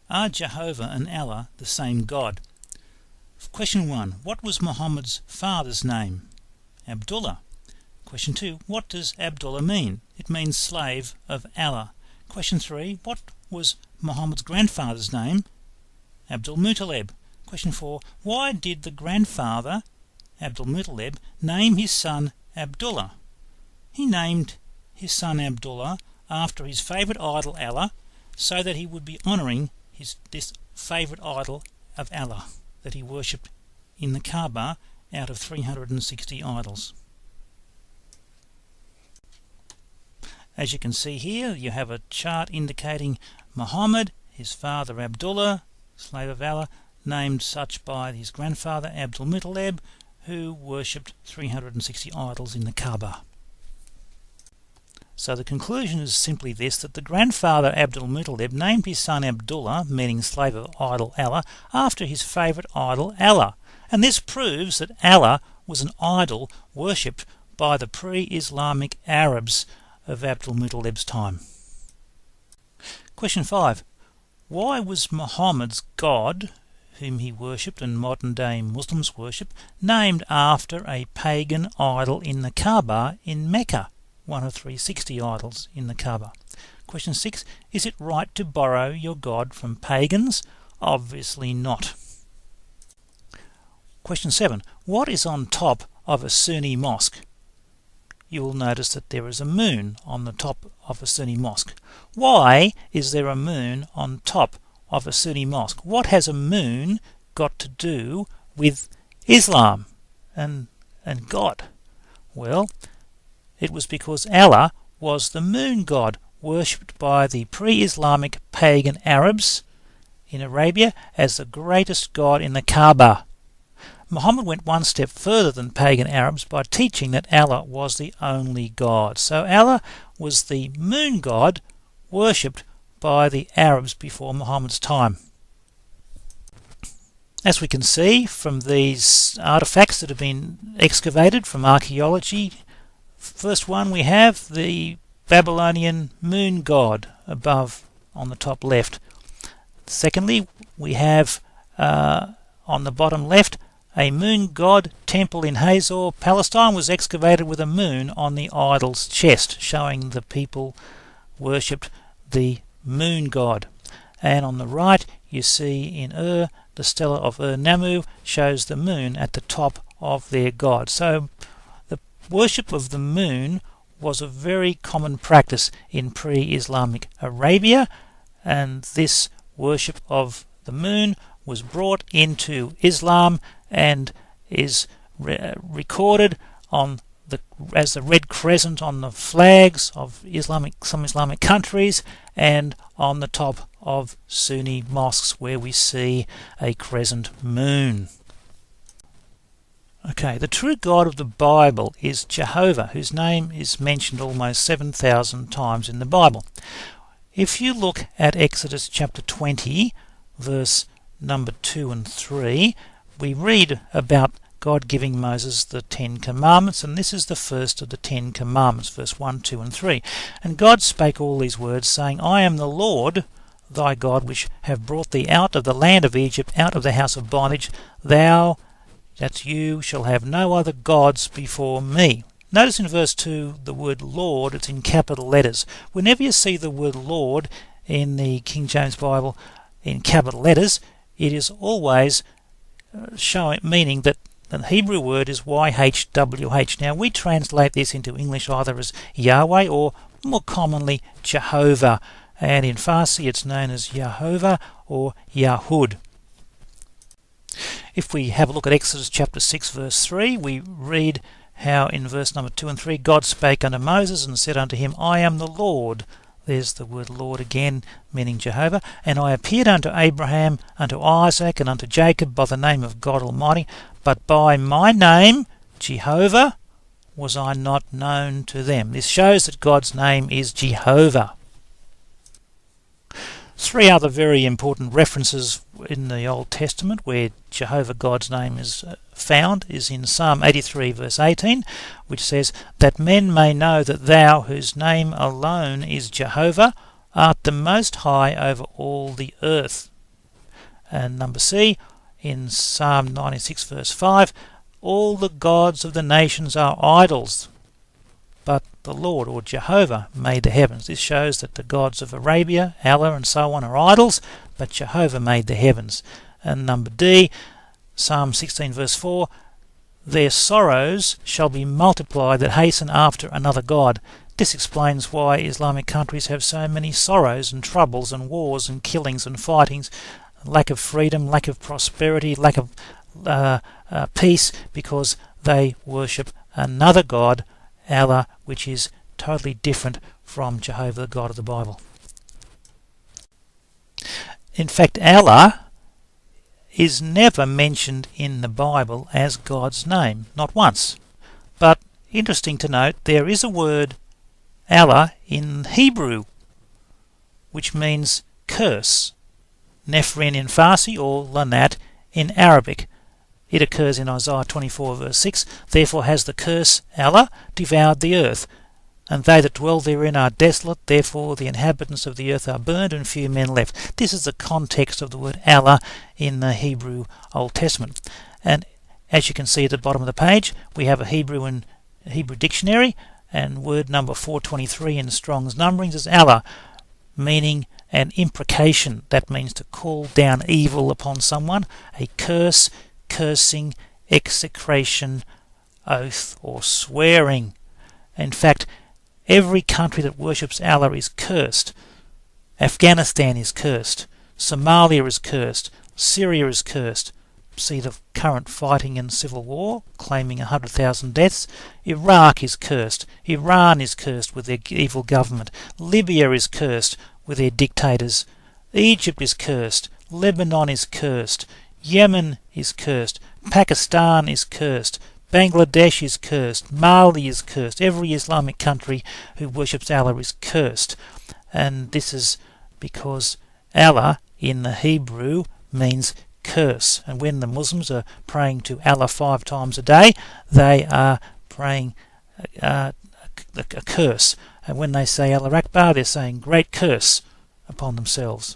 Are Jehovah and Allah the same God? Question 1. What was Muhammad's father's name? Abdullah. Question 2. What does Abdullah mean? It means slave of Allah. Question 3. What was Muhammad's grandfather's name? Abdul Muttalib. Question 4. Why did the grandfather, Abdul Muttalib, name his son Abdullah? He named his son Abdullah after his favourite idol Allah, so that he would be honouring this favourite idol of Allah that he worshipped in the Kaaba out of 360 idols. As you can see here, you have a chart indicating Muhammad, his father Abdullah, slave of Allah, named such by his grandfather Abdul Muttalib, who worshipped 360 idols in the Kaaba. So the conclusion is simply this, that the grandfather Abdul Muttalib named his son Abdullah, meaning slave of idol Allah, after his favourite idol Allah. And this proves that Allah was an idol worshipped by the pre-Islamic Arabs of Abdul Muttalib's time. Question 5. Why was Muhammad's God, whom he worshipped and modern-day Muslims worship, named after a pagan idol in the Kaaba in Mecca, one of 360 idols in the Kaaba? Question 6. Is it right to borrow your God from pagans? Obviously not. Question 7. What is on top of a Sunni mosque? You will notice that there is a moon on the top of a Sunni mosque. Why is there a moon on top of a Sunni mosque? What has a moon got to do with Islam and God? Well, it was because Allah was the moon god, worshipped by the pre-Islamic pagan Arabs in Arabia as the greatest god in the Kaaba. Muhammad went one step further than pagan Arabs by teaching that Allah was the only God. So Allah was the moon god worshipped by the Arabs before Muhammad's time. As we can see from these artifacts that have been excavated from archaeology, first one we have the Babylonian moon god above on the top left. Secondly, we have on the bottom left a moon god temple in Hazor, Palestine, was excavated with a moon on the idol's chest, showing the people worshipped the moon god. And on the right you see in Ur, the Stela of Ur-Nammu shows the moon at the top of their god. So the worship of the moon was a very common practice in pre-Islamic Arabia, and this worship of the moon was brought into Islam and is recorded on as the red crescent on the flags of some Islamic countries, and on the top of Sunni mosques where we see a crescent moon. Okay, the true God of the Bible is Jehovah, whose name is mentioned almost 7,000 times in the Bible. If you look at Exodus chapter 20, verse number 2 and 3, we read about God giving Moses the 10 Commandments, and this is the first of the 10 Commandments, verse 1, 2 and 3. And God spake all these words, saying, I am the Lord thy God, which have brought thee out of the land of Egypt, out of the house of bondage. Thou, that's you, shall have no other gods before me. Notice in verse 2 the word Lord, it's in capital letters. Whenever you see the word Lord in the King James Bible in capital letters, it is always meaning that the Hebrew word is YHWH. Now we translate this into English either as Yahweh or more commonly Jehovah, and in Farsi it's known as Jehovah or Yahud. If we have a look at Exodus chapter 6 verse 3, we read how in verse number 2 and 3 God spake unto Moses and said unto him, I am the Lord. There's the word Lord again, meaning Jehovah. And I appeared unto Abraham, unto Isaac, and unto Jacob by the name of God Almighty, but by my name, Jehovah, was I not known to them. This shows that God's name is Jehovah. Three other very important references in the Old Testament where Jehovah God's name is found is in Psalm 83 verse 18, which says, that men may know that thou, whose name alone is Jehovah, art the most high over all the earth. And number C, in Psalm 96 verse 5, all the gods of the nations are idols, but the Lord, or Jehovah, made the heavens. This shows that the gods of Arabia, Allah and so on, are idols, but Jehovah made the heavens. And number D, Psalm 16 verse 4, their sorrows shall be multiplied that hasten after another god. This explains why Islamic countries have so many sorrows and troubles and wars and killings and fightings, lack of freedom, lack of prosperity, lack of peace, because they worship another god, Allah, which is totally different from Jehovah, the God of the Bible. In fact, Allah is never mentioned in the Bible as God's name, not once. But interesting to note, there is a word Allah in Hebrew, which means curse, Nefrin in Farsi or Lanat in Arabic. It occurs in Isaiah 24 verse 6, therefore has the curse, Allah, devoured the earth, and they that dwell therein are desolate, therefore the inhabitants of the earth are burned and few men left. This is the context of the word Allah in the Hebrew Old Testament. And as you can see at the bottom of the page, we have a Hebrew dictionary, and word number 423 in Strong's numberings is Allah, meaning an imprecation. That means to call down evil upon someone, a curse, cursing, execration, oath or swearing. In fact, every country that worships Allah is cursed. Afghanistan is cursed. Somalia is cursed. Syria is cursed. See the current fighting and civil war, claiming 100,000 deaths. Iraq is cursed. Iran is cursed with their evil government. Libya is cursed with their dictators. Egypt is cursed. Lebanon is cursed. Yemen is cursed. Pakistan is cursed. Bangladesh is cursed. Mali is cursed. Every Islamic country who worships Allah is cursed. And this is because Allah in the Hebrew means curse. And when the Muslims are praying to Allah 5 times a day, they are praying a curse. And when they say Allah Akbar, they're saying great curse upon themselves.